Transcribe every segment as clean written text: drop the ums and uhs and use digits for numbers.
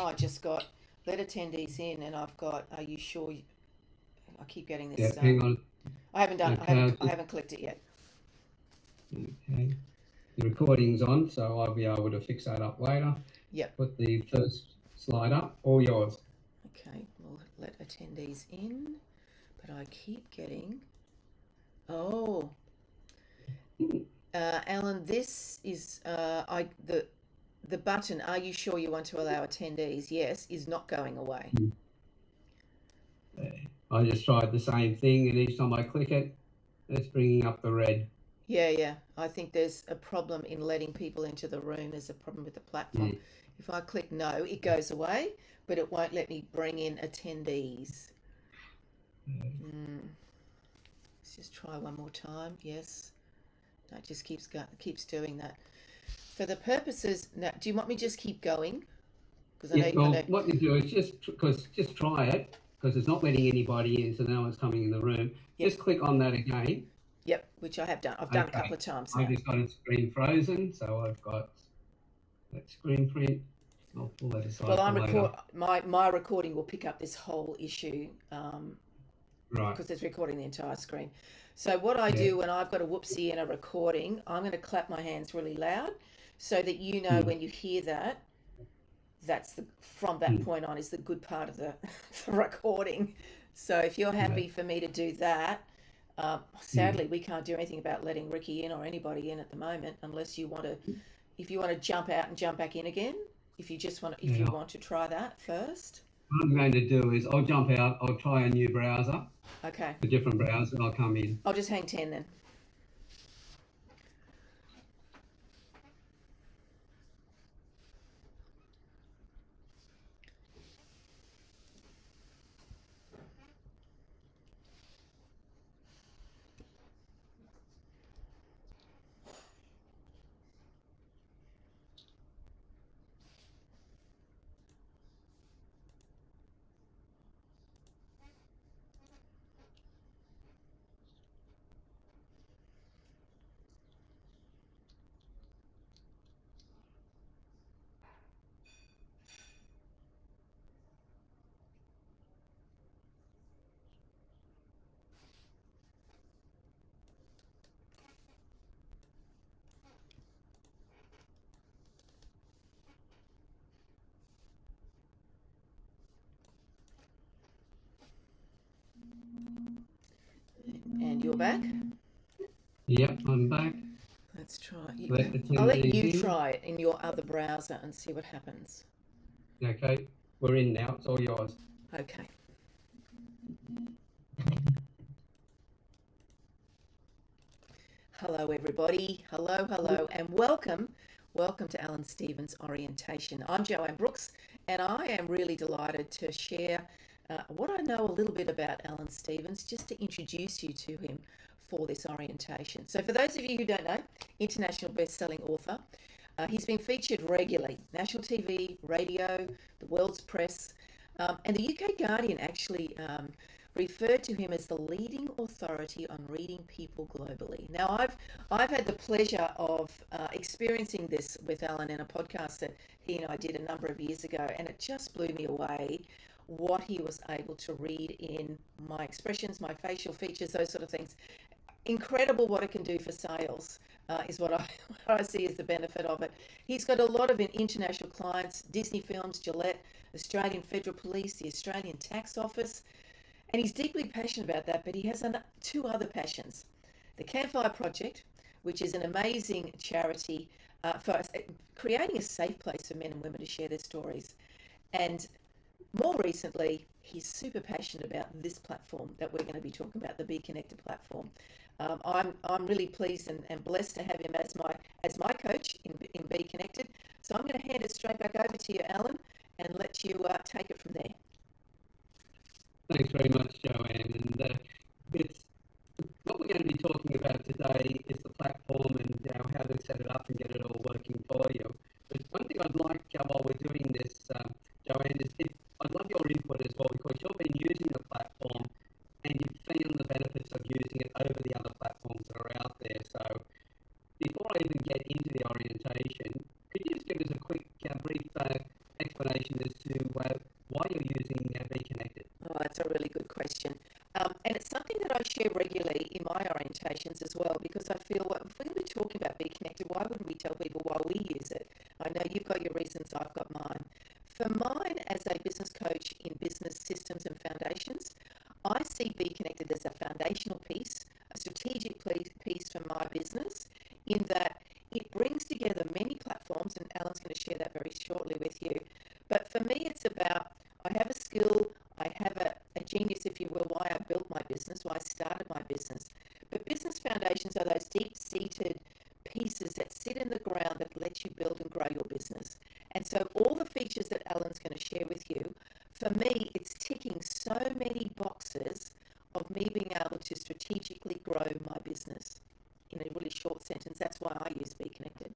now I just got let attendees in, and I've got. Are you sure? I keep getting Yeah, this. hang on. I haven't done. Okay, I haven't clicked it yet. okay. The recording's on, so I'll be able to fix that up later. Yep. Put the first slide up. All yours. Okay. We'll let attendees in, but I keep getting. Oh, Alan, this is the button. Are you sure you want to allow attendees? Yes, is not going away. I just tried the same thing, and each time I click it, it's bringing up the red. Yeah. I think there's a problem in letting people into the room. There's a problem with the platform. If I click no, it goes away, but it won't let me bring in attendees. Let's just try one more time. Yes. No, it just keeps doing that. For the purposes now, do you want me to just keep going? Because Yeah, well, what you do is just try it, because it's not letting anybody in, so no one's coming in the room. Yep. Just click on that again. Yep, which I have done. I've done a couple of times now. I've just got it screen frozen, so I've got that screen print. I'll pull that aside. Well, my recording will pick up this whole issue, right? Because it's recording the entire screen. So what I do when I've got a whoopsie in a recording, I'm going to clap my hands really loud, so that you know when you hear that. That's from that point on is the good part of the recording. So if you're happy for me to do that, sadly we can't do anything about letting Ricky in or anybody in at the moment, unless you want to. If you want to jump out and jump back in again, if you want to try that first. What I'm going to do is I'll jump out. I'll try a new browser. Okay. A different browser, and I'll come in. I'll just hang 10 then. And you're back? Yep, I'm back. Let's try. I'll let you try it in your other browser and see what happens. Okay, we're in now. It's all yours. Okay. Hello, everybody. Hello, and welcome to Alan Stevens Orientation. I'm Joanne Brooks, and I am really delighted to share what I know a little bit about Alan Stevens, just to introduce you to him for this orientation. So for those of you who don't know, international best-selling author. He's been featured regularly, national TV, radio, the world's press, and the UK Guardian actually referred to him as the leading authority on reading people globally. Now, I've had the pleasure of experiencing this with Alan in a podcast that he and I did a number of years ago, and it just blew me away what he was able to read in my expressions, my facial features, those sort of things. Incredible what it can do for sales. Is what I see as the benefit of it. He's got a lot of international clients, Disney Films, Gillette, Australian Federal Police, the Australian Tax Office, and he's deeply passionate about that, but he has two other passions. The Campfire Project, which is an amazing charity for creating a safe place for men and women to share their stories. And more recently, he's super passionate about this platform that we're going to be talking about, the Be Connected platform. I'm really pleased and blessed to have him as my coach in Be Connected. So I'm going to hand it straight back over to you, Alan, and let you take it from there. Thanks very much, Joanne. And what we're going to be talking about today is the platform and how to set it up and get it all working for you. But one thing I'd like, while we're doing this, Joanne, is I'd love your input as well, because you've been using the platform and you've found the benefits of using it over the other platforms that are out there. So before I even get into the orientation, could you just give us a quick, brief explanation as to why you're using Be Connected. Oh, that's a really good question. And it's something that I share regularly in my orientations as well, because I feel if we're going to be talking about Be Connected, why wouldn't we tell people why we use it? I know you've got your reasons, I've got mine. For mine, as a business coach in business systems and foundations, I see Be Connected as a foundational piece, a strategic piece for my business, in that it brings together many platforms, and Alan's going to share that very shortly with you. But for me, it's about I have a skill, I have a genius, if you will, why I built my business, why I started my business. But business foundations are those deep-seated pieces that sit in the ground that let you build and grow your business. And so all the features that Alan's going to share with you, for me, it's ticking so many boxes of me being able to strategically grow my business. In a really short sentence, that's why I use Be Connected.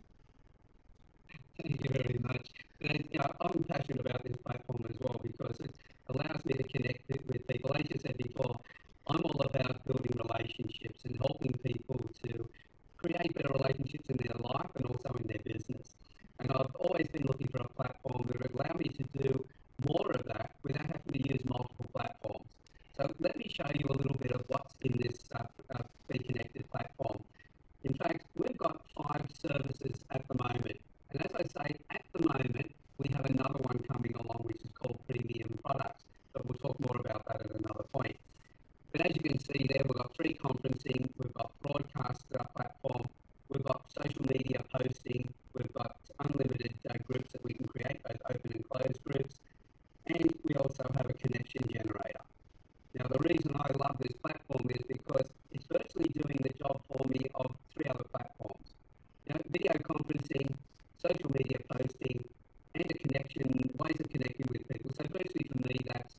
Thank you very much. And, I'm passionate about this platform as well because it allows me to connect with people. As you said before, I'm all about building relationships and helping people to create better relationships in their life and also in their business. And I've always been looking for a platform that would allow me to do more of that without having to use multiple platforms. So let me show you a little bit of what's in this Be Connected platform. In fact, we've got 5 services at the moment. And as I say, at the moment, we have another one coming along, which is called Premium Products. But we'll talk more about that at another point. But as you can see there, we've got free conferencing, we've got broadcast platform, we've got social media posting, we've got unlimited groups that we can create, both open and closed groups, and we also have a connection generator. Now, the reason I love this platform is because it's virtually doing the job for me of 3 other platforms. Video conferencing, social media posting, and a connection, ways of connecting with people. So firstly for me, that's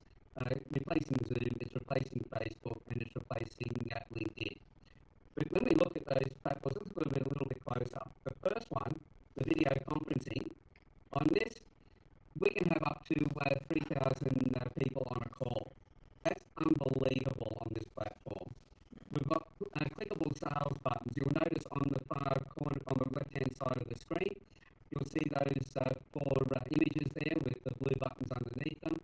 replacing Zoom, it's replacing Facebook, and it's replacing LinkedIn. But when we look at those platforms, let's look at it a little bit closer. The first one, the video conferencing, on this, we can have up to 3,000 people on a call. That's unbelievable on this platform. We've got clickable sales buttons. You'll notice on the far corner, on the left-hand side of the screen, you'll see those 4 images there with the blue buttons underneath them.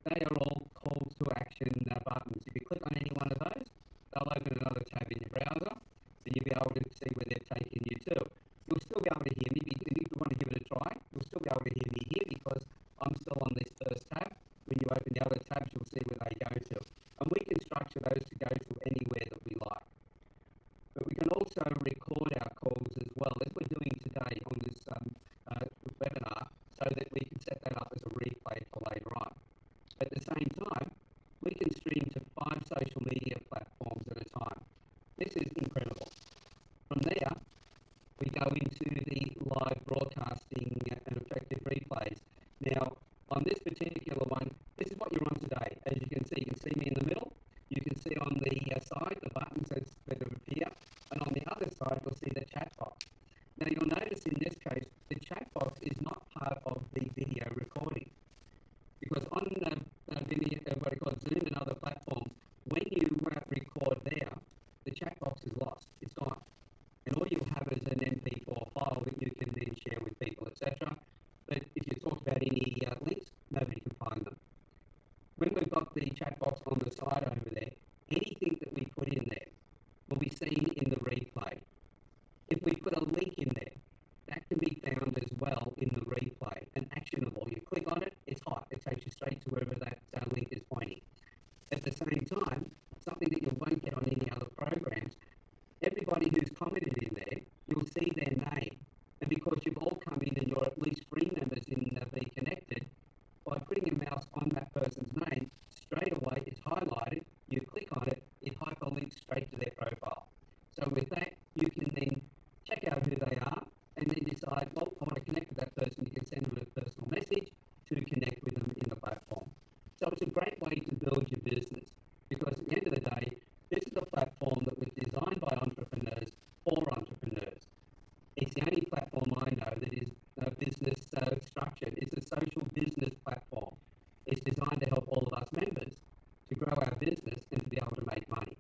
They are all call to action buttons. If you click on any one of those, they'll open another tab in your browser, so you'll be able to see where they're taking you to. You'll still be able to hear me, and if you want to give it a try, you'll still be able to hear me here because I'm still on this first tab. When you open the other tabs, you'll see where they go to. And we can structure those to go to anywhere that we like. But we can also record our calls as well, as we're doing today on this webinar, so that we can set that up as a replay for later on. At the same time, we can stream to 5 social media platforms at a time. This is incredible. From there, we go into the live broadcasting and effective replays. Now, on this particular one, this is what you're on today. As you can see me in the middle. You can see on the side the buttons that appear, and on the other side you'll see the chat box. Now you'll notice in this case the chat box is not part of the video recording, because on video, what I call Zoom and other platforms, when you record there, the chat box is lost. It's gone, and all you'll have is an MP4 file that you can then share with people, etc. But if you talk about any links, nobody can find them. When we've got the chat box on the side over there, anything that we put in there will be seen in the replay. If we put a link in there, that can be found as well in the replay and actionable. You click on it, it's hot. It takes you straight to wherever that link is pointing. At the same time, something that you won't get on any other programs, everybody who's commented in there, you'll see their name. And because you've all come in and you're at least free members in Be Connected, by putting your mouse on that person's name, straight away it's highlighted, you click on it, it hyperlinks straight to their profile. So with that, you can then check out who they are and then decide, well, I want to connect with that person. You can send them a personal message to connect with them in the platform. So it's a great way to build your business, because at the end of the day, this is a platform that was designed by entrepreneurs for entrepreneurs. It's the only platform I know that is business structured. It's a social business platform. It's designed to help all of us members to grow our business and to be able to make money,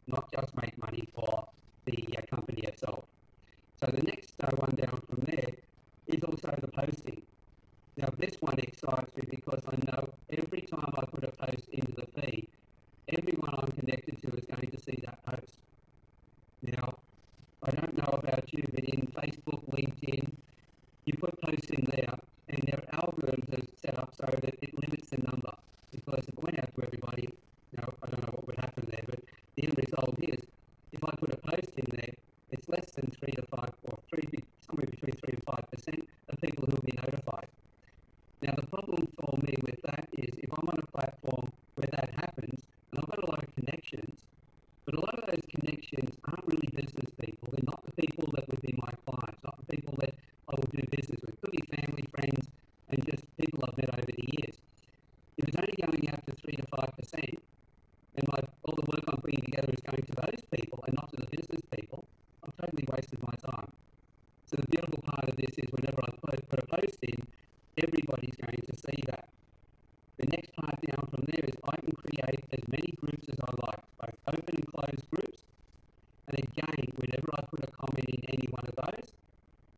not just make money for the company itself. So the next one down from there is also the posting. Now this one excites me because I I know every time I put a post into the feed, everyone I'm connected to is going to see that post. Now, I don't know about you, but in Facebook, LinkedIn, you put posts in there, and their algorithms are set up so that it limits the number. Because if it went out to everybody, I don't know what would happen there, but the end result is, if I put a post in there, it's less than 3 to 5, or somewhere between 3 to 5% of people who will be notified. Now, the problem for me with that is if I'm on a platform where that happens, and I've got a lot of connections, but a lot of those connections aren't really business people. They're not the people that would be my clients, not the people that I will do business with. Could be family, friends, and just people I've met over the years. If it's only going out to 3 to 5%, and all the work I'm putting together is going to those people and not to the business people, I've totally wasted my time. So the beautiful part of this is whenever I put a post in, everybody's going to see that. The next part down from there is I can create as many groups as I like, both open and closed groups. And again, whenever I put a comment in any one of those,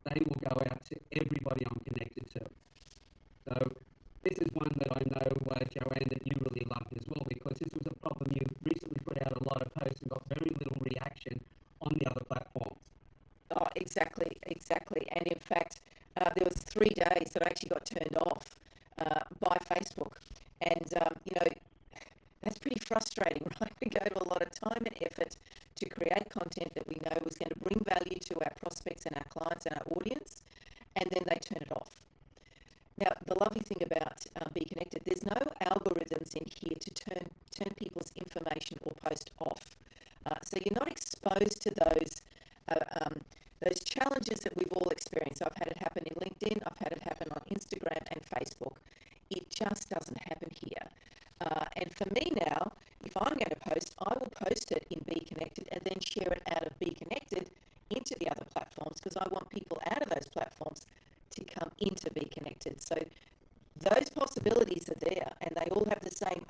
they will go out to everybody I'm connected to. So this is one that I know, Joanne, that you really loved as well, because this was a problem. You recently put out a lot of posts and got very little reaction on the other platforms. Oh, exactly. And in fact, there was 3 days that I actually got turned off by Facebook. And, that's pretty frustrating, right? We go to a lot of time and effort to create content that we know was going to bring value to our prospects and our clients and our audience, and then they turn it off. Now, the lovely thing about Be Connected, there's no algorithms in here to turn people's information or post off. So you're not exposed to those challenges that we've all experienced. I've had it happen in LinkedIn. I've had it happen on Instagram and Facebook. It just doesn't happen here. And for me now, if I'm going to post, I will post it in Be Connected and then share it out of Be Connected into the other platforms, because I want people out of those platforms to come into Be Connected. So those possibilities are there, and they all have the same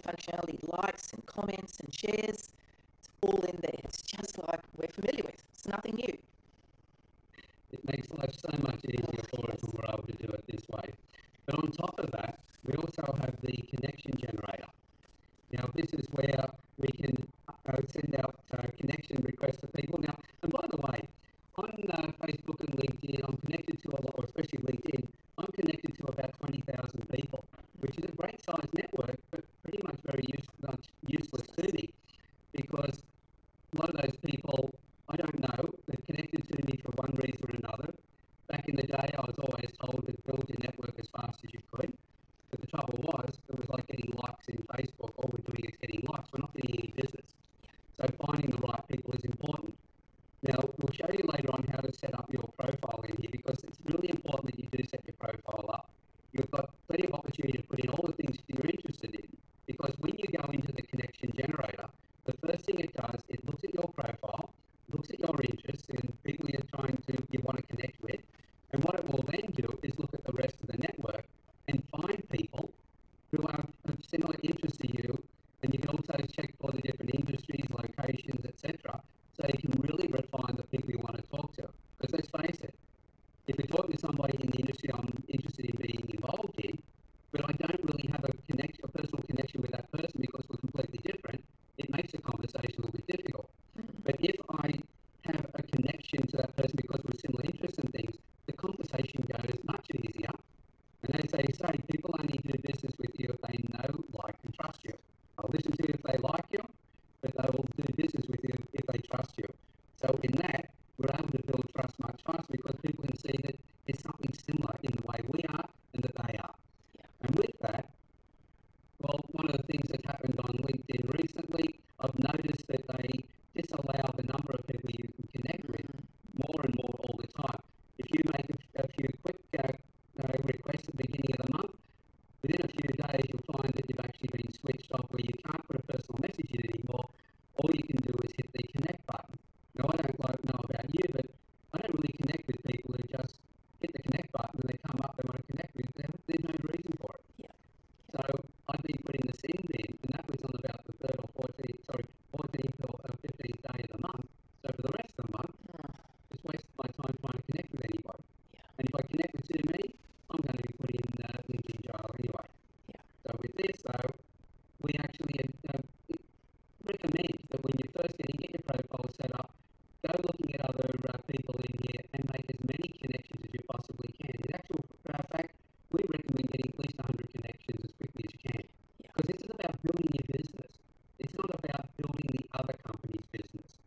functionality: likes and comments and shares. It's all in there. It's just like we're familiar with. It's nothing new. It makes life so much easier for us when we're able to do it this way. But on top of that, we also have the connection generator. Now, this is where we can send out connection requests to people. Now, and by the way, on Facebook and LinkedIn, I'm connected to a lot, or especially LinkedIn, I'm connected to about 20,000 people, which is a great size network, but pretty much very useless to me, because a lot of those people, I don't know, they're connected to me for one reason or another. Back in the day, I was always told to build your network as fast as you could. But the trouble was, it was like getting likes in Facebook. All we're doing is getting likes. We're not getting any business. So finding the right people is important. Now, we'll show you later on how to set up your profile in here, because it's really important that you do set your profile up. You've got plenty of opportunity to put in all the things that you're interested in, because when you go into the connection generator, the first thing it does, it looks at your profile, looks at your interests and people you want to connect with, and what it will then do is look at the rest of the network and find people who are of similar interest to you, and you can also check for the different industries, locations, etc., so you can really refine the people you want to talk to. Because let's face it, if you're talking to somebody in the industry I'm interested in being involved in, but I don't really have a personal connection with that person because we're completely different, it makes the conversation a little bit difficult. But if I have a connection to that person because we're similar interests and things, the conversation goes much easier. And as they say, people only do business with you if they know, like, and trust you. They'll listen to you if they like you, but they will do business with you if they trust you. So in that, we're able to build trust much faster because people can see that it's something similar in the way we are and that they are. Yeah. And with that, well, one of the things that's happened on LinkedIn recently, I've noticed that they disallow the number of people you can connect with more and more all the time. If you make a few quick requests at the beginning of the month, within a few days you'll find that you've actually been switched off where you can't put a personal message in anymore. All you can do is hit the connect button. Now, I don't know about you, but I don't really connect with people who just hit the connect button and they come up, they want to connect with you. There's no reason for it. Yeah. So I've been putting this in bin, and that was on about the 14th or 15th day of the month. So for the rest of the month, just wasted my time trying to connect with anybody. Yeah. And if I connect with too many, I'm going to be putting in LinkedIn jail anyway. with this, though, we actually recommend that when you're first going to get your profile set up, go looking at other people in here and make as many connections as you possibly can. In actual fact, we recommend getting at least 100 connections as quickly as you can. Yeah. Because this is about building your business. It's not about building the other company's business.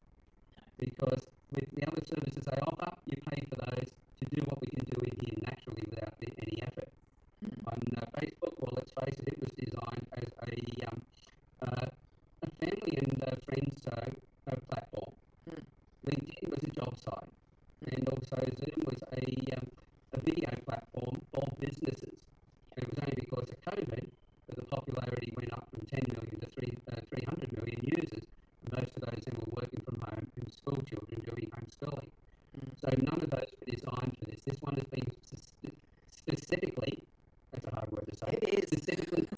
Because with the other services they offer, you pay for those to do what we can do in here naturally without any effort. On Facebook, well, let's face it, it was designed as a family and friends platform. LinkedIn was a job site, and also Zoom was a video platform for businesses. And it was only because of COVID that the popularity went up from 10 million to 300 million users. Most of those then were working from home and school children doing homeschooling. So none of those were designed for this. This one has been specifically, that's a hard word to say. It is. Specifically,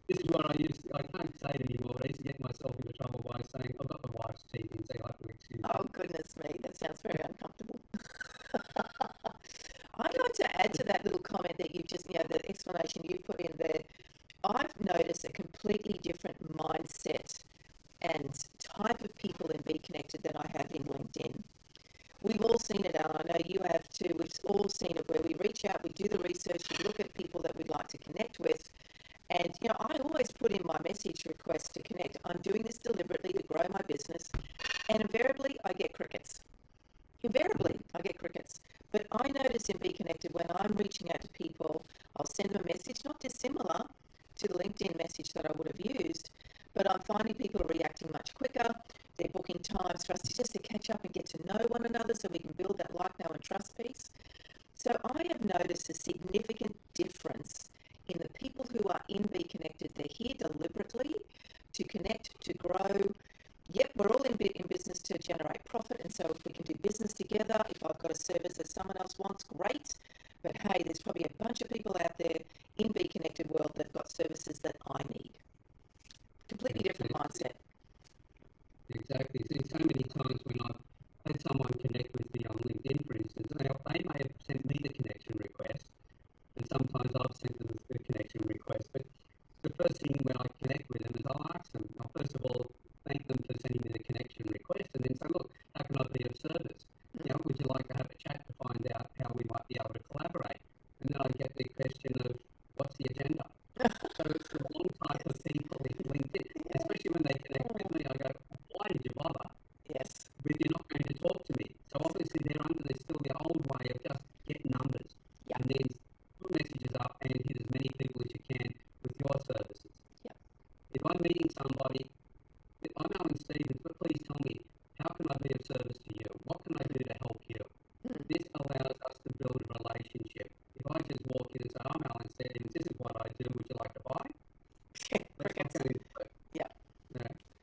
this is what I can't say it anymore. I used to get myself into trouble by saying, I've got my wife's teeth in, so you have to excuse me. Oh, goodness me, that sounds very uncomfortable. I'd like to add to that little comment that you've just, the explanation you put in there. I've noticed a completely different mindset and type of people in Be Connected that I have in LinkedIn. We've all seen it, Alan. I know you have too. We've all seen it where we reach out, we do the research, we look at people that we'd like to connect with. And, I always put in my message request to connect. I'm doing this deliberately to grow my business. And invariably, I get crickets. Invariably, I get crickets. But I notice in Be Connected, when I'm reaching out to people, I'll send them a message, not dissimilar to the LinkedIn message that I would have used, but I'm finding people are reacting much quicker. They're booking times for us to catch up and get to know one another so we can build that like, know, and trust piece. So I have noticed a significant difference in the people who are in Be Connected. They're here deliberately to connect, to grow. Yep, we're all in business to generate profit, and so if we can do business together, if I've got a service that someone else wants, great. But hey, there's probably a bunch of people out there in Be Connected world that've got services that I need. Completely different mindset. Exactly. See, so many times when I've had someone connect with me on LinkedIn, for instance, they may have sent me the connection request, and sometimes I've sent them the connection request. But the first thing when I connect with them is I'll ask them, I'll first of all thank them for sending me the connection request, and then say, look, how can I be of service? Would you like to have a chat to find out how we might be able to collaborate? And then I get the question of, what's the agenda? So it's the wrong type of people in LinkedIn, especially when they connect with me. I go, why did you bother? Yes. But you're not going to talk to me. So obviously they're still the old way of just get numbers. Yeah. And then put messages up and hit as many people as you can with your services. Yeah. If I'm meeting somebody, I'm Alan Stevens, but please tell me, how can I be of service to you? What can I do to help you? This allows us to build a relationship. If I just walk in and say, I'm Alan Stevens, this is what I do, would you like to buy? That's not going to work. Yeah.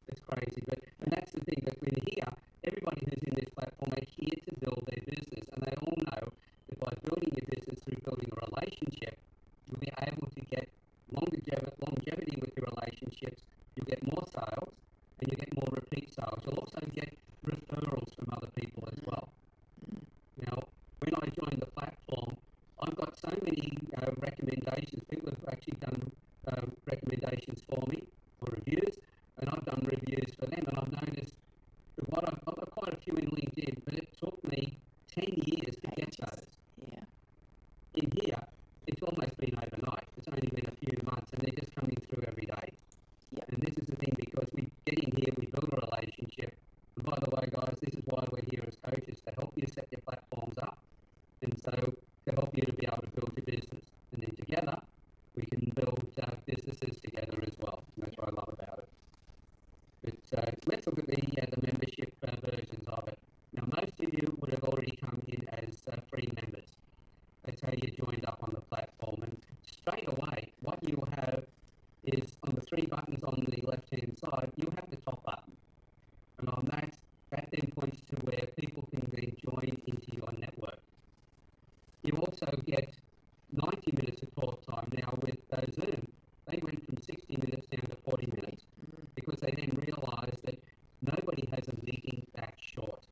It's crazy. And that's the thing, that in here, everybody who's in this platform are here to build their business, and they all know that by building your business through building a relationship, you'll be able to get longevity with your relationships, you'll get more sales, and you get more repeat sales. You'll also get referrals from other people as well. Now, when I joined the platform, I've got so many recommendations. People have actually done recommendations for me, or reviews, and I've done reviews for them, and I've noticed that I've got quite a few in LinkedIn, but it took me 10 years to get those. Yeah. In here, it's almost been overnight. It's only been a few months, and they're just coming through every day. Yep. And this is the thing, because we get in here, we build a relationship. And by the way, guys, this is why we're here as coaches, to help you set your platforms up, and so to help you to be able to build your business. And then together, we can build businesses together as well. And that's what I love about it. But let's look at the membership versions of it. Now, most of you would have already come in as free members. That's how you joined up on the platform. And straight away, what you have is on the three buttons on the left-hand side, you have the top button. And on that then points to where people can then join into your network. You also get 90 minutes of talk time now with Zoom. They went from 60 minutes down to 40 minutes because they then realised that nobody has a meeting that short.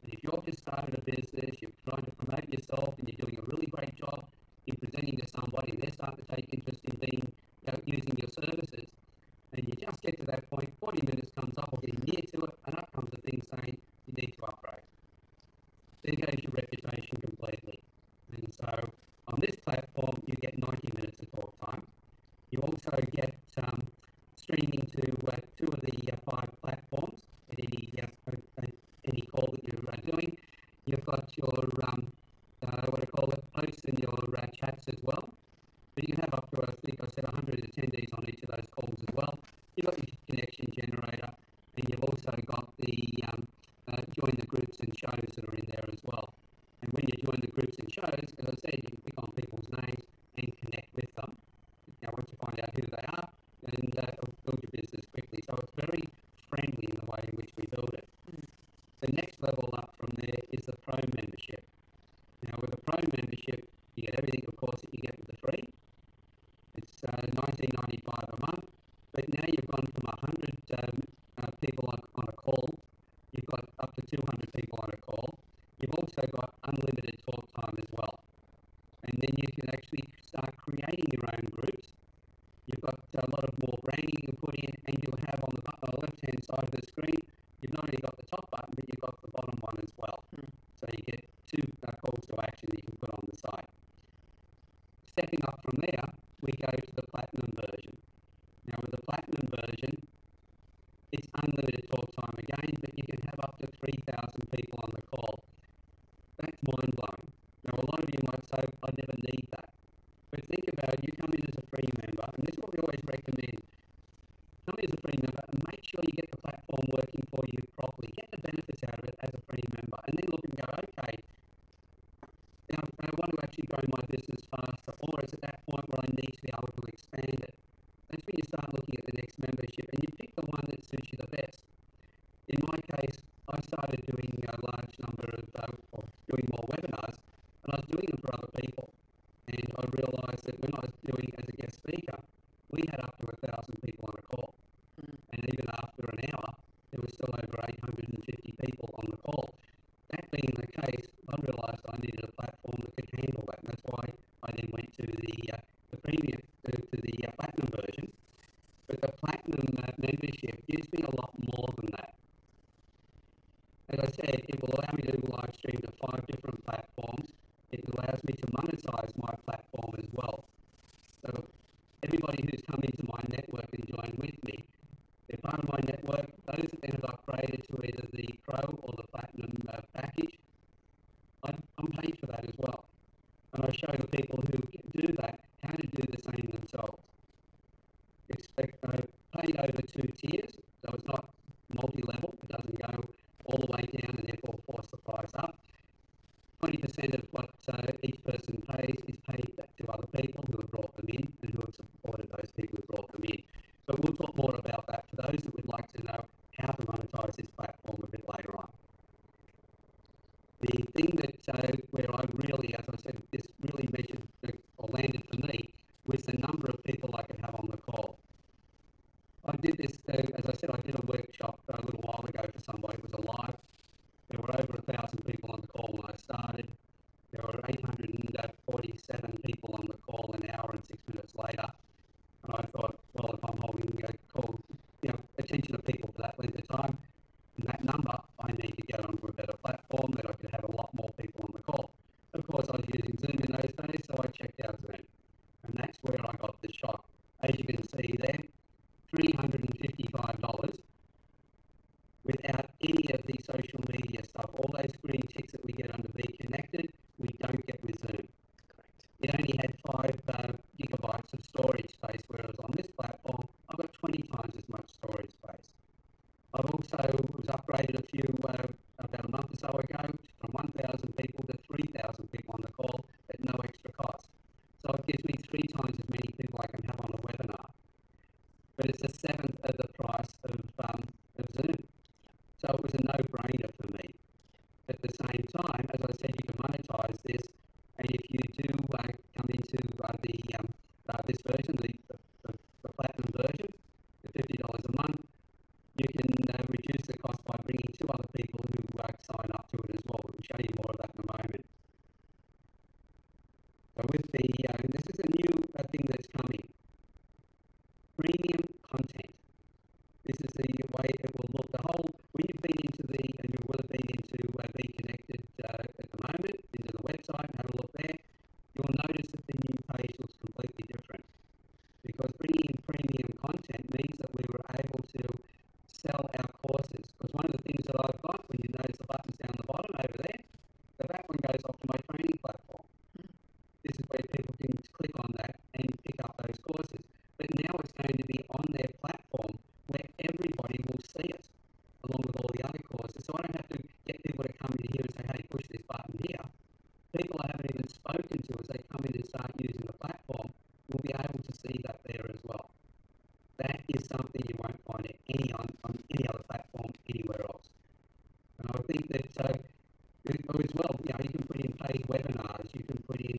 And if you've just started a business, you're trying to promote yourself and you're doing a really great job in presenting to someone, somebody, and they're starting to take interest in being, using your services, and you just get to that point, 40 minutes comes up or getting near to it, and up comes a thing saying you need to upgrade. There goes your reputation completely. And so on this platform, you get 90 minutes of talk time. You also get streaming to two of the five platforms at any call that you're doing. You've got your what I call it, posts and your chats as well. But you can have up to, I think I said, 100 attendees on each of those calls as well. You've got your connection generator, and you've also got the join the groups and shows that are in there as well. And when you join the groups and shows, as I said, you can click on people's names and connect with them. Now, once you find out who they are, and it'll build your business quickly. So it's very friendly in the way in which we build it. The next level up from there is the Pro membership. Now, with the Pro membership, you get everything, of course, that you get with the free. It's $19.95 a month, but now you've gone from 100 people on a call. You've got up to 200 people on a call. You've also got unlimited talk time as well. And then you can actually start creating your own groups. You've got a lot of more branding you can put in, and you'll have on the left-hand side of the screen, you've not only got the top button, but you've got the bottom one as well. So you get two calls to action that you can put on the site. Stepping up from there, we go to the Platinum version. Now with the Platinum version, it's unlimited talk time again, but you can have up to 3,000 people on the call. That's mind-blowing. Now a lot of you might say, I never need that. But think about it, you come in as a free member, and this is what we always recommend. Come in as a free member and make sure you get the platform working for you properly. Get the benefits out of it as a free member, and then look and go, okay, now I want to actually grow my business faster, or is it that point where I need to be able to expand it? That's when you start looking at the next membership, and you pick the one that suits you the best. In my case, I started doing a large number of doing more webinars, and I was doing them for other people. And I realised that when I was doing as a guest speaker, we had up to 1,000 people on a call. And even after an hour, there was still over 850 people on the call. That being the case, I realised I needed a platform that could handle that. And that's why I then went to the premium, to the Platinum version. But the Platinum membership gives me a lot more than that. As I said, it will allow me to live stream to 5 different platforms. It allows me to monetize my platform as well. So everybody who's come into my network and joined with me, they're part of my network. Those that then have upgraded to either the Pro or the Platinum package, I'm paid for that as well. And I show the people who do that how to do the same themselves. It's paid over 2 tiers, so it's not multi-level. It doesn't go all the way down and therefore force the price up. 20% of what each person pays is paid to other people who have brought them in and who have supported those people who brought them in. But we'll talk more about that for those that would like to know how to monetize this platform a bit later on. The thing that where I really, as I said, this really measured or landed for me was the number of people I could have on the call. I did this, as I said, I did a workshop a little while ago for somebody. It was a live. There were over 1,000 people on the call when I started. There were 847 people on the call an hour and 6 minutes later. And I thought, well, if I'm holding attention of people for that length of time, and that number, I need to get onto a better platform that I could have a lot more people on the call. Of course, I was using Zoom in those days, so I checked out Zoom. And that's where I got the shock. As you can see there, $355 without any of the social media stuff. All those green ticks that we get under Be Connected, we don't get with Zoom. Correct. It only had 5 gigabytes of storage space, whereas on this platform, I've got 20 times as much storage space. I've also was upgraded about a month or so ago from 1,000 people to 3,000 people on the call at no extra cost. So it gives me 3 times as many people I can have on a webinar. But it's a 1/7 of the price of Zoom. So it was a no-brainer for me. At the same time, as I said, you can monetize this, and if you do come into this version, the Platinum version, the $50 a month, you can reduce the cost by bringing 2 other people who sign up to it as well. We'll show you more of that in a moment. So with this is a new notice that the new page looks completely different because bringing in premium content means that we were able to sell our courses. Because one of the things that I've got, when you notice the buttons down the bottom over there, that one goes off to my training platform. This is where people can click on that and pick up those courses. But now it's going to be on their platform where everybody will see it, along with all the other courses. So I don't have to get people to come in here and say, hey, push this button here. People I haven't even spoken to as they come in and start using the platform will be able to see that there as well. That is something you won't find it on any other platform anywhere else. And I think that as well, you can put in paid webinars, you can put in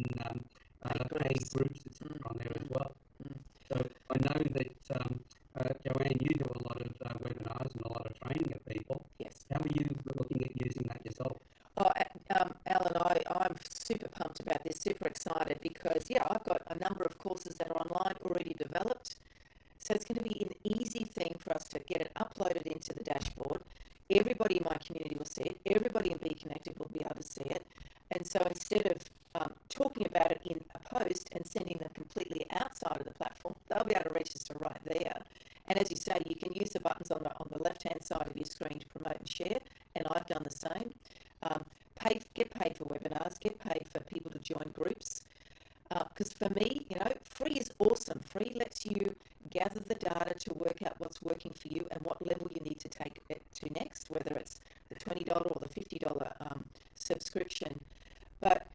paid groups, etc. on there as well. So I know that Joanne, you do a lot of webinars and a lot of training of people. Yes. How are you looking at using that yourself? Oh, Alan, I'm super pumped about this, super excited because, I've got a number of courses that are online already developed. So it's going to be an easy thing for us to get it uploaded into the dashboard. Everybody in my community will see it. Everybody in Be Connected will be able to see it. And so instead of talking about it in a post and sending them completely outside of the platform, they'll be able to register right there. And as you say, you can use the buttons on the left-hand side of your screen to promote and share, and I've done the same. Get paid for webinars, get paid for people to join groups. Because for me, free is awesome. Free lets you gather the data to work out what's working for you and what level you need to take it to next, whether it's the $20 or the $50 subscription. But,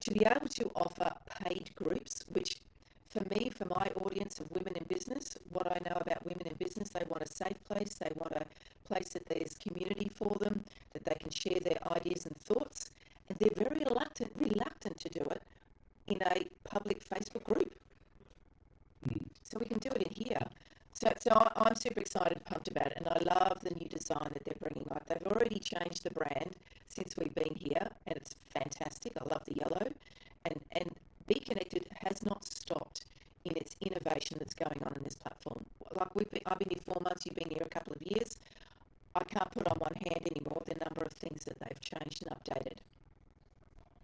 to be able to offer paid groups, which for me, for my audience of women in business, what I know about women in business, they want a safe place. They want a place that there's community for them, that they can share their ideas and thoughts. And they're very reluctant to do it in a public Facebook group. So we can do it in here. So I'm super excited and pumped about it, and I love the new design that they're bringing. Like, they've already changed the brand since we've been here, and it's fantastic. I love the yellow. And Be Connected has not stopped in its innovation that's going on in this platform. Like, I've been here 4 months, you've been here a couple of years. I can't put on one hand anymore the number of things that they've changed and updated.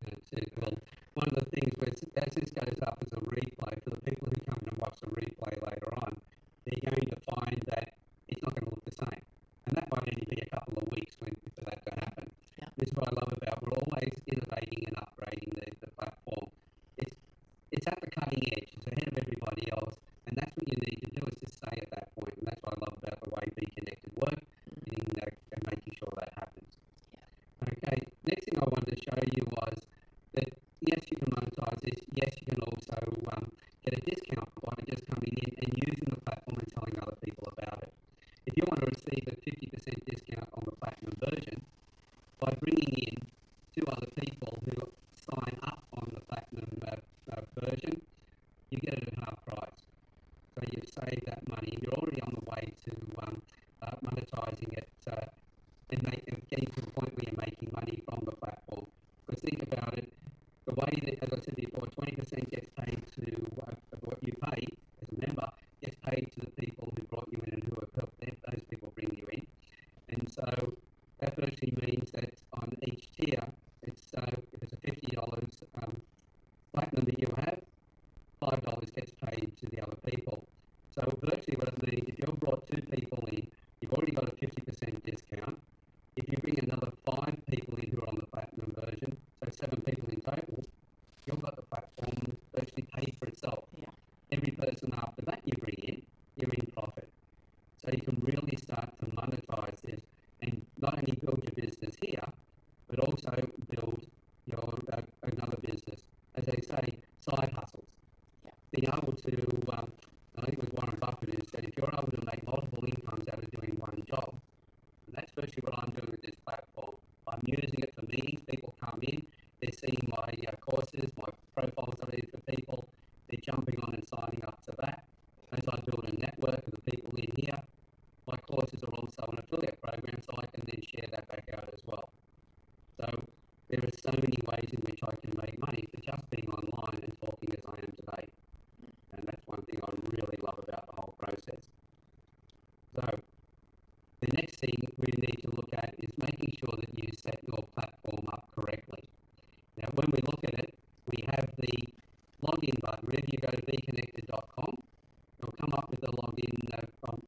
That's it. Well, one of the things as this goes up as a replay, for the people who come in and watch the replay later on, they're going to find that it's not going to look the same. And that might only be a couple of weeks for that to happen. Yeah. This is what I love about, we're always innovating and upgrading the platform. It's at the cutting edge, it's ahead of everybody else, and that's what you need to do, is to stay at that point. And that's what I love about the way Be Connected work, and making sure that happens. Yeah. Okay, next thing I wanted to show you was that yes, you can monetize this. Yes, you can also get a discount by just coming in and using the platform and telling other people about it. If you want to receive a 50% discount on the Platinum version, by bringing in 2 other people who sign up on the Platinum version, you get it at half price. So you've saved that money. You're already on the way to monetizing it and getting to the point where you're making money from the platform. Because think about it, the way that, as I said before, 20% gets paid to what you pay as a member, gets paid to the people who brought you in and who have helped those people bring you in. And so that virtually means that on each tier, if it's a $50 platinum that you have, $5 gets paid to the other people. So virtually what it means, if you've brought 2 people in, you've already got a 50% discount. If you bring another 5 people in who are on the Platinum version, so 7 people in total, you've got the platform virtually paid for itself. Yeah. Every person after that you bring in, you're in profit. So you can really start to monetize this and not only build your business here, but also build your another business. As they say, side hustles. Yeah. Being able to, I think it was Warren Buffett who said, if you're able to make multiple incomes out of doing one job, and that's virtually what I'm doing with this platform. I'm using it for meetings. People come in, they're seeing my courses, my profiles that I do for people. They're jumping on and signing up to that. As I build a network of the people in here, my courses are also an affiliate program, so I can then share that back out as well. So there are so many ways in which I can make money for just being online and talking as I am today. And that's one thing I really love about the whole process. So the next thing we need to look at is making sure that you set your platform up correctly. Now, when we look at it, we have the login button. Whenever you go to beconnected.com, it'll come up with the login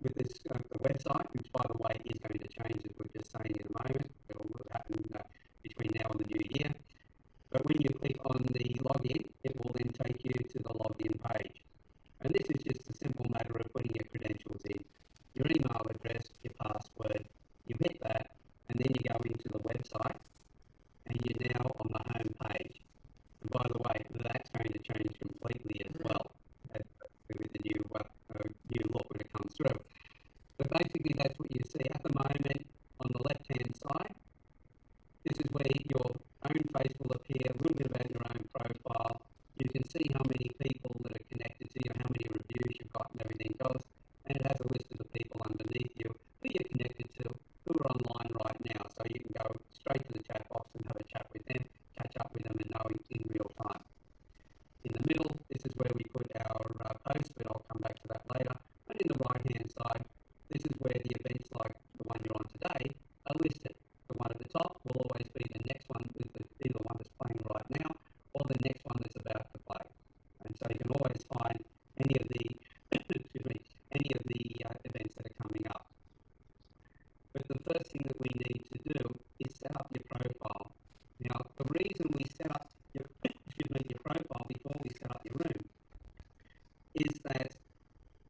with this the website, which by the way is going to change, as we're just saying in a moment. It'll happen between now and the new year. But when you click on the login, it will then take you to the login page. And this is just a simple matter of putting your credentials in, your email address, your password. You hit that, and then you go into the website, and you're now on the home page. And by the way, that's going to change completely as well with the new look when it comes through. But basically, that's what you see at the moment on the left-hand side. This is where your own face will appear, a little bit about your own profile. You can see how many people that are connected to you, how many reviews you've got and everything else. And it has a list of the people underneath you who you're connected to, who are online right now. So you can go straight to the chat box and have a chat with them, catch up with them and know in real time. In the middle, this is where we put our posts, but I'll come back to that later. And in the right-hand side, this is where the events like the one you're on today are listed. The one at the top will always be the next one, either the one that's playing right now or the next one that's about to play. And so you can always find any of the events that are coming up. But the first thing that we need to do is set up your profile. Now, the reason we set up your profile before we set up your room is that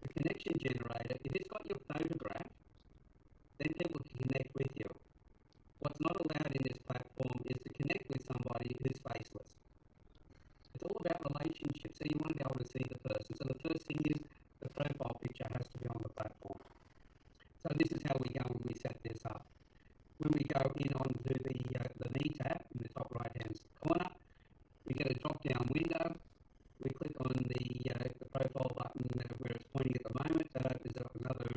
the connection generator, if it's got your photograph, then people can connect with you. What's not allowed in this platform is to connect with somebody who's faceless. It's all about relationships, so you want to be able to see the person. So the first thing is the profile picture has to be on the platform. So this is how we go when we set this up. When we go in onto the Me tab in the top right-hand corner, we get a drop-down window. We click on the profile button where it's pointing at the moment. That opens up another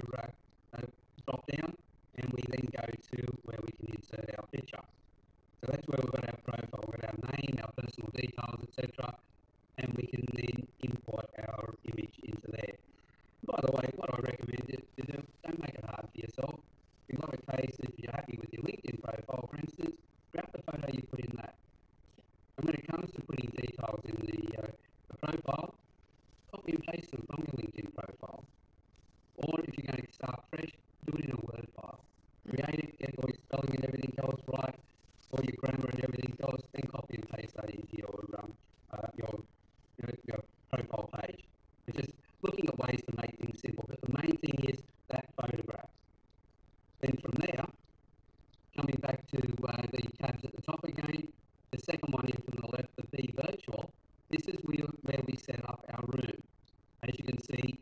drop-down, and we then go to where we can insert our picture. So that's where we've got our profile, we've got our name, our personal details, etc. And we can then import our image into there. By the way, what I recommend is to do, don't make it hard for yourself. In a lot of cases, if you're happy with your LinkedIn profile, for instance, grab the photo you put in that. And when it comes to putting details in the profile, copy and paste them from your LinkedIn profile. Or if you're going to start fresh, do it in a Word file. Create it, get all your spelling and everything else right, all your grammar and everything else, then copy and paste that into your profile page. It's just looking at ways to make things simple, but the main thing is that photograph. Then from there, coming back to the tabs at the top again, the second one in from the left, the Be Virtual, this is where we set up our room. As you can see,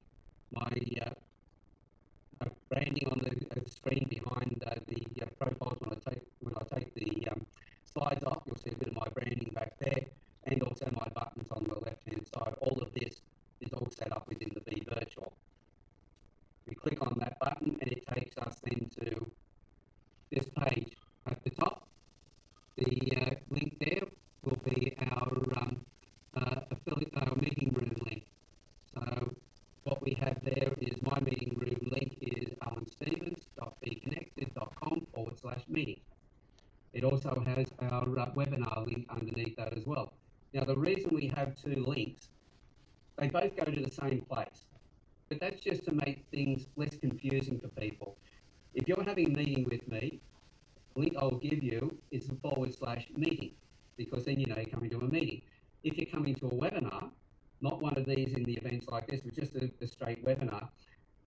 my branding on the screen behind the profiles when I take the slides off, you'll see a bit of my branding back there, and also my buttons on the left-hand side. All of this is all set up within the Be Virtual. We click on that button and it takes us then to this page at the top. The link there will be our meeting room link. So what we have there is my meeting room link is alanstevens.beconnected.com/meeting. It also has our webinar link underneath that as well. Now the reason we have two links, they both go to the same place, but that's just to make things less confusing for people. If you're having a meeting with me, the link I'll give you is the /meeting, because then you know you're coming to a meeting. If you're coming to a webinar, not one of these in the events like this, but just a straight webinar,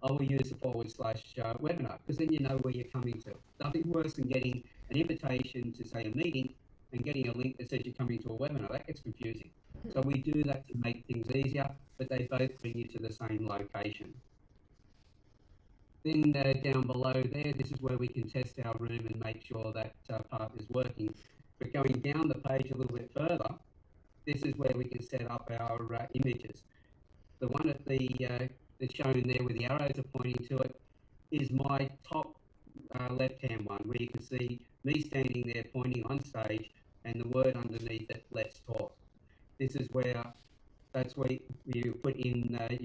I will use the /webinar, because then you know where you're coming to. Nothing worse than getting an invitation to, say, a meeting and getting a link that says you're coming to a webinar. That gets confusing. So we do that to make things easier, but they both bring you to the same location. Then down below there, this is where we can test our room and make sure that part is working. But going down the page a little bit further, this is where we can set up our images. The one at that's shown there with the arrows are pointing to it is my top left-hand one, where you can see me standing there pointing on stage and the word underneath it, "Let's talk." This is that's where you put in the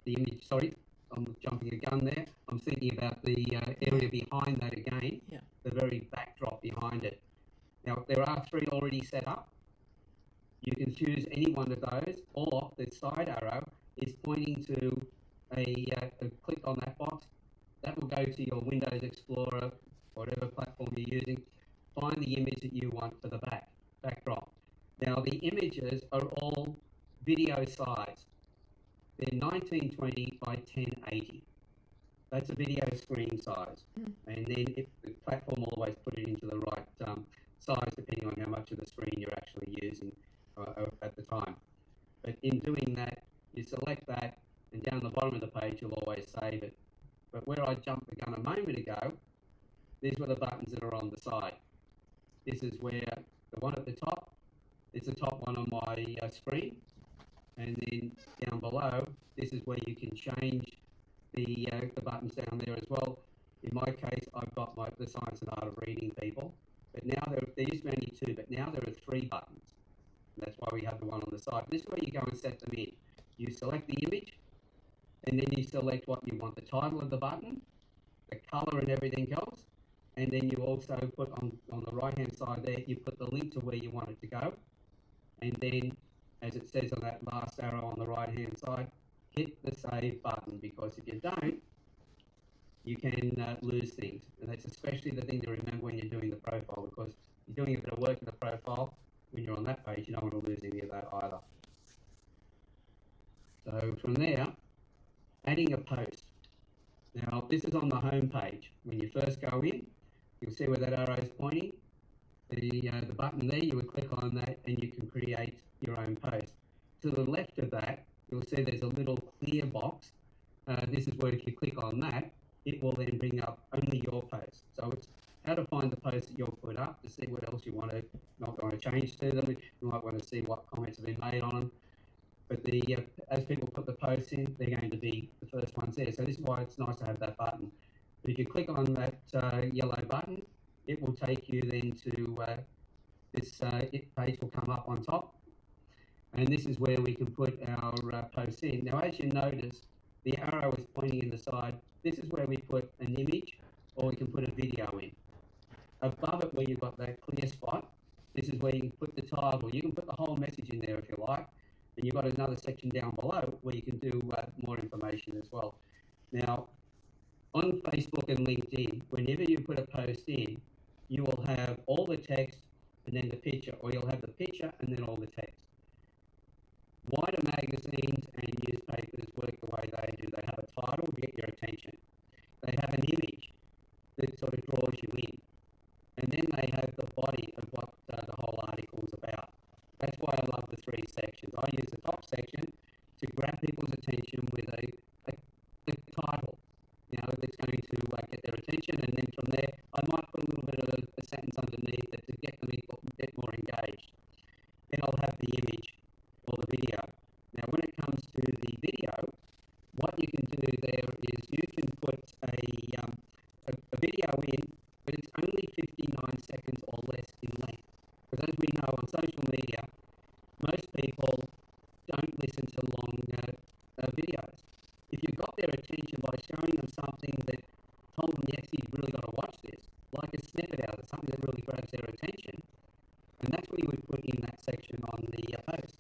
image. Sorry, I'm jumping a gun there. I'm thinking about the area behind that again, the very backdrop behind it. Now, there are 3 already set up. You can choose any one of those, or the side arrow is pointing to a click on that box. That will go to your Windows Explorer, whatever platform you're using. Find the image that you want for the backdrop. Now the images are all video size. They're 1920 by 1080. That's a video screen size. And then the platform will always put it into the right size depending on how much of the screen you're actually using at the time. But in doing that, you select that, and down the bottom of the page you'll always save it. But where I jumped the gun a moment ago, these were the buttons that are on the side. This is where the one at the top is the top one on my screen, and then down below, this is where you can change the buttons down there as well. In my case, I've got the Science and Art of Reading people, but now there used to be only 2, but now there are 3 buttons. That's why we have the one on the side. This is where you go and set them in. You select the image, and then you select what you want, the title of the button, the color and everything else, and then you also put on the right hand side there, you put the link to where you want it to go, and then as it says on that last arrow on the right hand side, hit the save button, because if you don't, you can lose things. And that's especially the thing to remember when you're doing the profile, because you're doing a bit of work in the profile. When you're on that page, you don't want to lose any of that either. So from there, adding a post. Now this is on the home page. When you first go in, you'll see where that arrow is pointing. The button there, you would click on that and you can create your own post. To the left of that, you'll see there's a little clear box. This is where if you click on that, it will then bring up only your post. So it's how to find the posts that you'll put up to see what else you might want to change to them. You might want to see what comments have been made on them. But as people put the posts in, they're going to be the first ones there. So this is why it's nice to have that button. But if you click on that yellow button, it will take you then to this page will come up on top. And this is where we can put our posts in. Now, as you notice, the arrow is pointing in the side. This is where we put an image, or we can put a video in. Above it, where you've got that clear spot, this is where you can put the title. You can put the whole message in there if you like. And you've got another section down below where you can do more information as well. Now, on Facebook and LinkedIn, whenever you put a post in, you will have all the text and then the picture, or you'll have the picture and then all the text. Wider magazines and newspapers work the way they do. They have a title to get your attention. They have an image that sort of draws you in. And then they have the body of what the whole article is about. That's why I love the 3 sections. I use the top section to grab people's attention with a title, that's going to get their attention, and then from there, I might put a little bit of a sentence underneath it to get them a bit more engaged. Then I'll have the image or the video. Now, when it comes to the video, what you can do there is you can put a video in, but it's only 59 seconds or less in length. Because as we know on social media, most people don't listen to long videos. If you've got their attention by showing them something that told them, yes, you've really got to watch this, like a snippet out of something that really grabs their attention, and that's what you would put in that section on the post.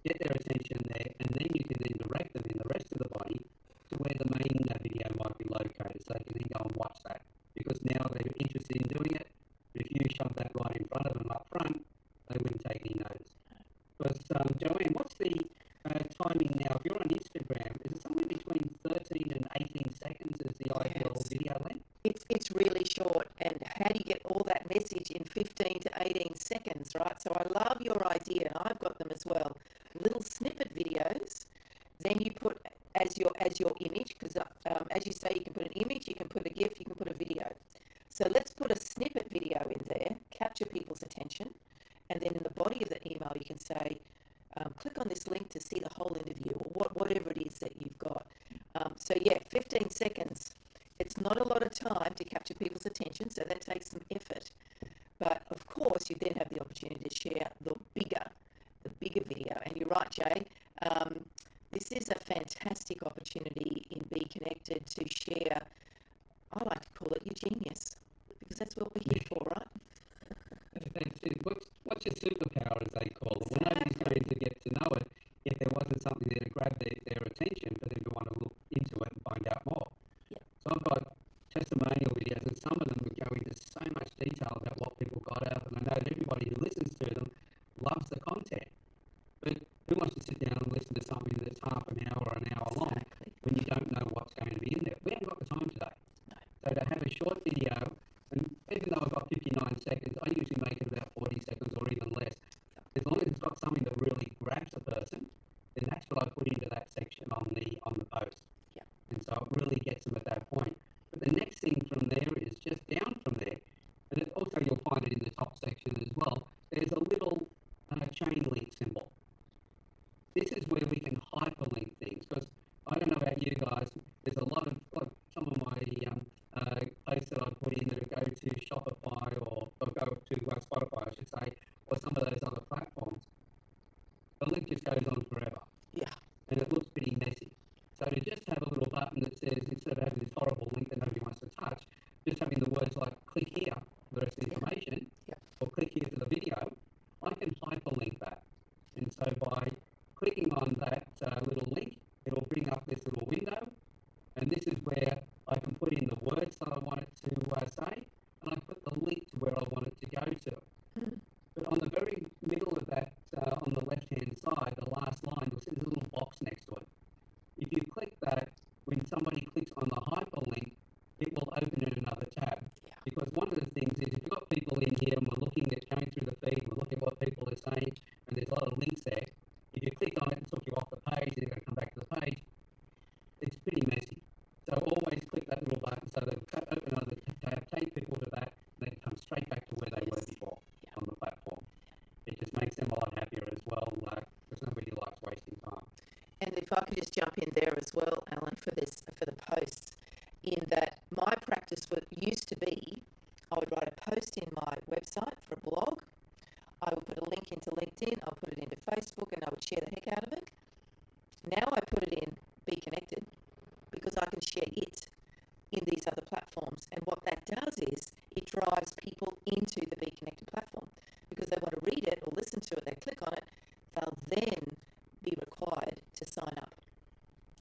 Get their attention there, and then you can then direct them in the rest of the body to where the main video might be located, so they can then go and watch that. Because now they're interested in doing it, but if you shove that right in front of them up front, they wouldn't take any notice. Because, Joanne, what's the timing now? If you're on Instagram, is it somewhere between 13 and 18 seconds is the ideal video length? It's really short, and how do you get all that message in 15 to 18 seconds, right? So I love your idea, and I've got them as well. Little snippet videos, then you put as your image, because as you say, you can put an image, you can put a GIF, you can put a video. So let's put a snippet video in there, capture people's attention, and then in the body of the email you can say, click on this link to see the whole interview, or whatever it is that you've got. So yeah, 15 seconds. It's not a lot of time to capture people's attention, so that takes some effort. But of course, you then have the opportunity to share the bigger video. And you're right, Jay. This is a fantastic opportunity in Be Connected to share. I like to call it your genius, because that's what we're here for, right? That's it. What's your superpower, as they call it? When nobody's grab their attention for them to want to look into it and find out more. Yeah. So I've got testimonial videos, and some of them would go into so much detail about what people got out of them. I know that everybody who listens to them loves the content, but who wants to sit down and listen to something that's half an hour or an hour long when you don't know what's going to be in there? We haven't got the time today. No. So to have a short video, and even though I've got 59 seconds, I usually make it about 40 seconds or even less. As long as it's got something that really grabs a person, then that's what I put into that section on the post. Yeah. And so it really gets them at that point. But the next thing from there is just down from there, and also you'll find it in the top section as well, there's a little chain link symbol. This is where we can hyperlink things, because I don't know about you guys, there's a lot of, like some of my posts that I put in that go to Shopify or go to Spotify, I should say, or some of those other platforms. The link just goes on forever. Yeah. And it looks pretty messy. So to just have a little button that says, instead of having this horrible link that nobody wants to touch, just having the words like click here for the rest of the information, or click here for the video, I can hyperlink that. And so by clicking on that little link, it'll bring up this little window, and this is where I can put in the words that I want it to say, and I put the link to where I want it to go to. But on the very middle of that, on the left-hand side, the last line, you'll see there's a little box next to it. If you click that, when somebody clicks on the hyperlink, it will open in another tab. Yeah. Because one of the things is, if you've got people in here and we're looking at going through the feed, we're looking at what people are saying, and there's a lot of links there, if you click on it, it took you off the page, and you're going to come back to the page, it's pretty messy. So always click that little button so that open another tab, take people to that, and then come straight back to where they were before on the platform. It just makes them a lot happier as well, because nobody likes wasting time. And if I could just jump in there as well, Alan, for the posts, in that my practice used to be, I would write a post in my website for a blog, I would put a link into LinkedIn, I would put it into Facebook, and I would share the heck out of it. Now I put it in Be Connected, because I can share it in these other platforms. And what that does is it drives people into the Be Connected platform, because they want to read it or listen to it, they click on it, they'll then be required to sign up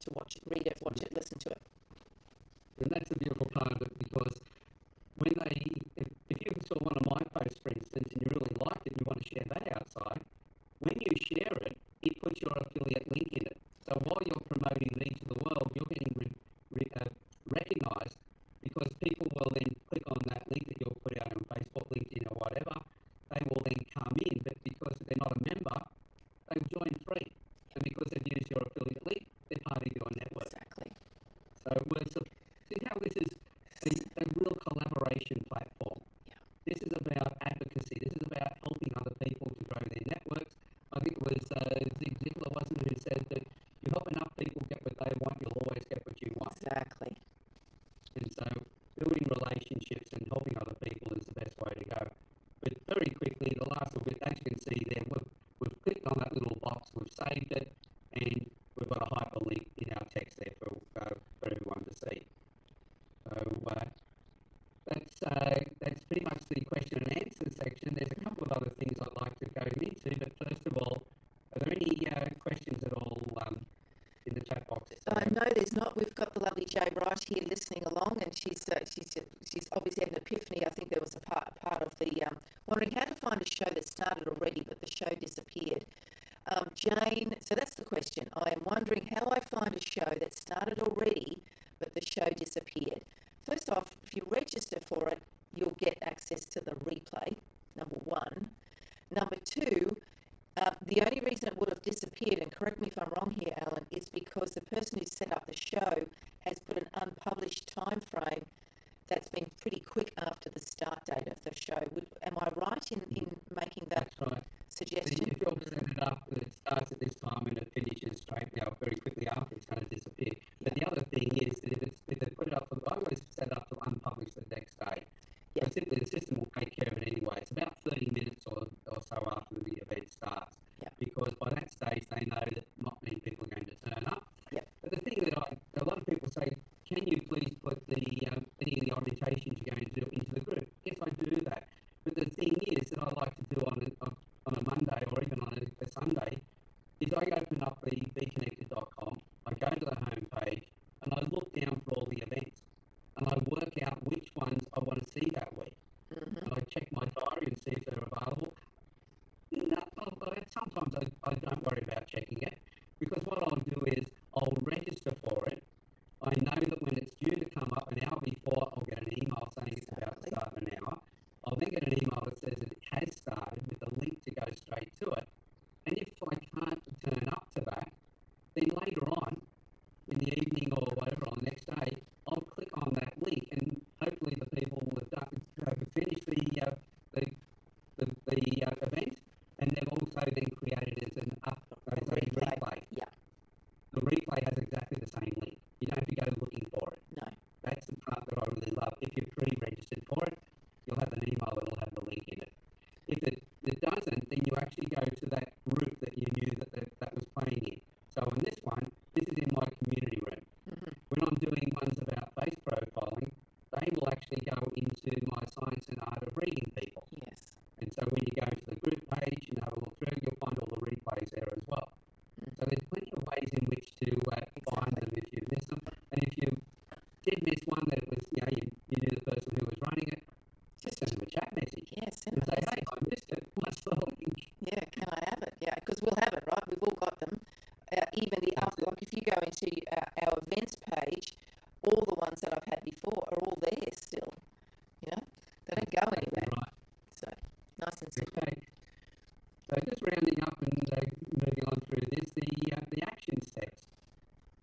to watch it, read it, watch it, listen to it. And that's the beautiful part of it, because when if you saw one of my posts, for instance, and you really liked it, and you want to share that outside, when you share it, it puts your affiliate link in it. So while you're promoting me to the world, you're getting recognized, because people will then click on that link that you'll put out on Facebook, LinkedIn, or whatever. They will then come in, but because they're not a member, they'll join free. And because they've used your affiliate link, they're part of your network. Exactly. So see how this is a real collaboration platform. Yeah. This is about advocacy. This is about helping other people to grow their networks. I think it was Zig Ziglar, wasn't it, who said that you help enough people get what they want, you'll always get what you want. Exactly. And so building relationships and helping other people is the best way to go. But very quickly, the last of it, as you can see there, we've clicked on that little box, we've saved it, and we've got a hyperlink in our text there for everyone to see. So that's pretty much the question and answer section. There's a couple of other things I'd like to go into, but first of all, are there any questions at all in the chat box? No, there's not. We've got the lovely Jay Bright here listening along, and she's obviously had an epiphany. I think there was a part of the wondering how to find a show that started already, but the show disappeared. Jane, so that's the question. I am wondering how I find a show that started already, but the show disappeared. First off, if you register for it, you'll get access to the replay, number one. Number two, the only reason it would have disappeared, and correct me if I'm wrong here, Alan, is because the person who set up the show has put an unpublished time frame that's been pretty quick after the start date of the show. Am I right in making that suggestion? If you're set it up that it starts at this time and it finishes straight now very quickly after, it's going to disappear. But the other thing is that if they put it up, I always set it up to unpublish the next day. So simply the system will take care of it anyway. It's about 30 minutes or so after the event starts. Because by that stage they know that not many people are going to turn up. But the thing that a lot of people say, can you please put any of the orientations you're going to do into the group? Yes, I do that. But the thing is that I like to do on a Monday or even on a Sunday is I open up the beconnected.com go to the home page and I look down for all the events and I work out which ones I want to see that week. And I check my diary and see if they're available. No, sometimes I don't worry about checking it because what I'll do is I'll register for it. I know that when it's due to come up an hour before, I'll get an email saying it's about to start in an hour. I'll then get an email that says that it has started with a link to go straight to it. And if I can't turn up to that, then later on in the evening or whatever on the next day, I'll click on that link and hopefully the people will have finished the event, and they've also then created it as a replay. Yeah. The replay has exactly the same link. You don't have to go looking for it. No. That's the part that I really love. If you're pre-registered for it, you'll have an email that'll have the link in it. If it doesn't, then you actually go to that group that you knew that was playing in. So in this one, this is in my community room. When I'm doing ones about face profiling, they will actually go into my science and art of reading people. Yes. And so when you go to the group page and have a look through, you'll find all the replays there as well. So there's plenty of ways in which to find them if you've missed them. And if you did miss one that it was, you knew the person who was running it, just send them a chat message. Yeah, send and them a say, message. hey, I missed it. What's the link? Yeah, can I have it? Yeah, because we'll have it, right? We've all got them. Even the like if you go into our events page, all the ones that I've had before are all there still. They don't go anywhere. Right. So nice and simple. Okay. So just rounding up and moving on through this, the action steps.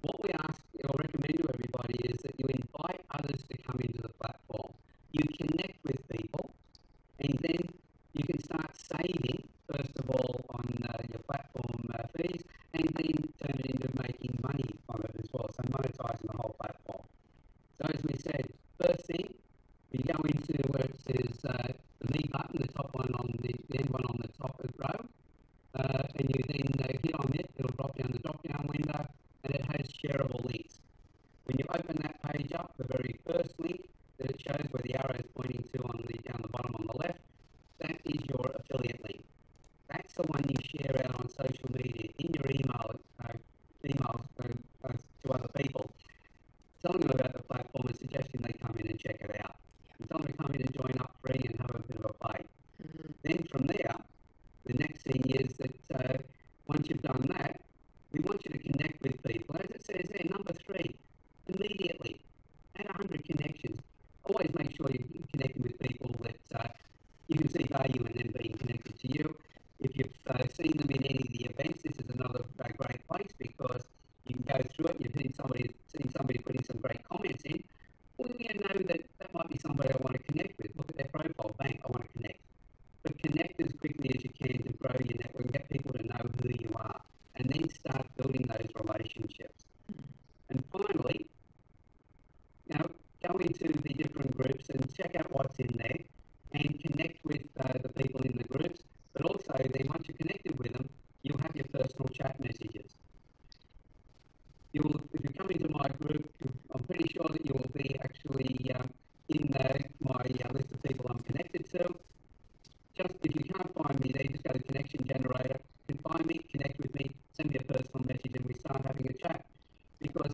What we ask or recommend to everybody is that you invite others to come into the platform. You connect with people, and then you can start saving, first of all, on your platform fees, and then turn it into making money from it as well, so monetizing the whole platform. So as we said, first thing, you go into where it says the Me button, the top one on the end one on the top row, and you then hit on it, it'll drop down the drop-down window, and it has shareable links. When you open that page up, the very first link that it shows where the arrow is pointing to down the bottom on the left, that is your affiliate link. That's the one you share out on social media, in your emails to other people, telling them about the platform and suggesting they come in and check it out. And tell them to come in and join up free and have a bit of a play. Then from there, the next thing is that once you've done that, we want you to connect with people. As it says there, number 3, immediately add 100 connections. Always make sure you're connecting with people that you can see value in them being connected to you. If you've seen them in any of the events, this is another great place because you can go through it. You've seen somebody putting some great comments in. Well, you know that might be somebody I want to connect with. Look at their profile, bang, I want to connect. But connect as quickly as you can to grow your network and get people to know who you are, and then start building those relationships. And finally, go into the different groups and check out what's in there and connect with the people in the groups. But also, then once you're connected with them, you'll have your personal chat messages. If you come into my group, I'm pretty sure that you will be actually in my list of people I'm connected to. Just if you can't find me there, just go to Connection Generator. You can find me, connect with me, send me a personal message, and we start having a chat. Because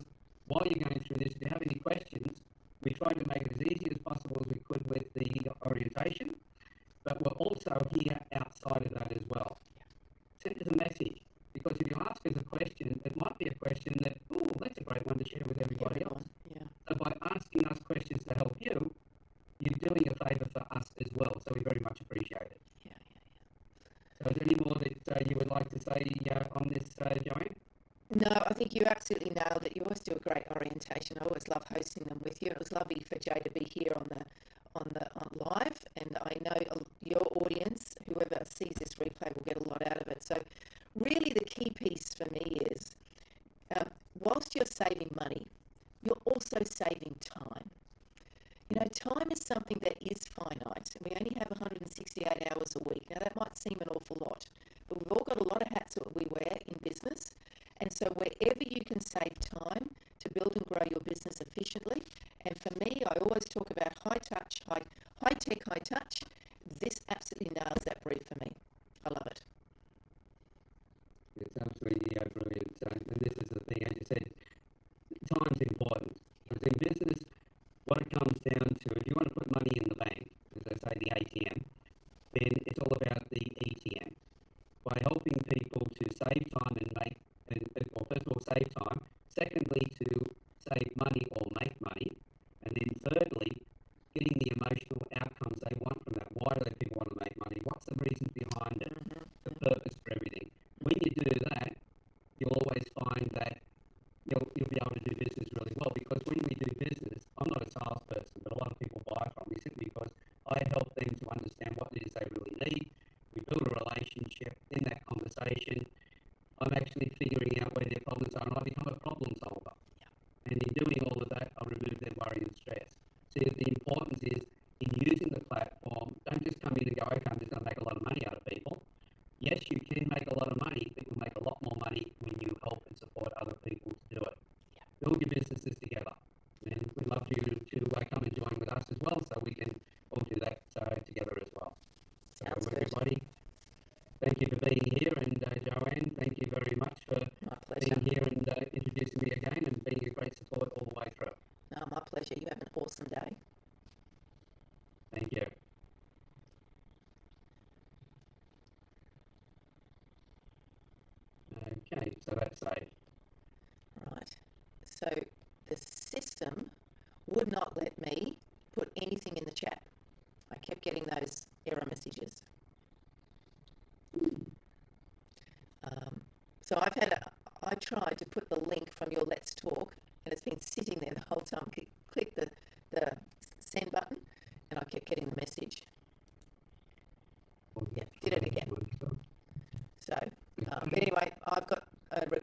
while you're going through this, if you have any questions, we try to make it as easy as possible as we could with the orientation, but we're also here outside of that as well. Send us a message, because if you ask us a question, it might be a question that, oh, that's a great one to share with everybody else. Yeah. So by asking us questions to help you, you're doing a favour for us as well, so we very much appreciate it. Yeah. So is there any more that you would like to say on this, Joanne? No, I think you absolutely nailed it. You always do a great orientation. I always love hosting them with you. It was lovely for Jay to be here on live, and I know your audience, whoever sees this replay, will get a lot out of it. So, really, the key piece for me is, whilst you're saving money, you're also saving time. Time is something that is finite. We only have 168 hours a week. Now, that might seem an awful lot, but we've all got a lot of hats that we wear in business. And so wherever you can save time to build and grow your business efficiently, and for me, I always talk about high touch, high tech, high touch. This absolutely nails that brief for me. I love it. It's absolutely brilliant. And this is the thing, as you said, save time. Secondly, to save money or make money. And then thirdly, getting the emotional outcomes they want from that. Why do people want to make money? What's the reason behind it? The purpose for everything. When you do that, you'll always find that you'll be able to do business really well, because when we do business, I'm not a salesperson, but a lot of people buy from me simply because I help them to understand what it is they really need. We build a relationship. In that conversation, I'm actually figuring out where their problems are, and I become a problem solver. And in doing all of that, I remove their worry and stress. So the importance is in using the platform, don't just come in and go, okay, I'm just going to make a lot of money out of people. Yes, you can make a lot of money, but you'll make a lot more money when you help and support other people to do it. Build your businesses together. And we'd love you to come and join with us as well, so we can all do that together as well. Sounds so good. everybody, thank you for being here, and Joanne, thank you very much for being here and introducing me again and being a great support all the way through. No, my pleasure. You have an awesome day. Thank you. Okay, so that's safe. Right. So the system would not let me put anything in the chat. I kept getting those error messages. So I tried to put the link from your Let's Talk, and it's been sitting there the whole time. Click the send button, and I kept getting the message. Yeah, did it again. So anyway, I've got a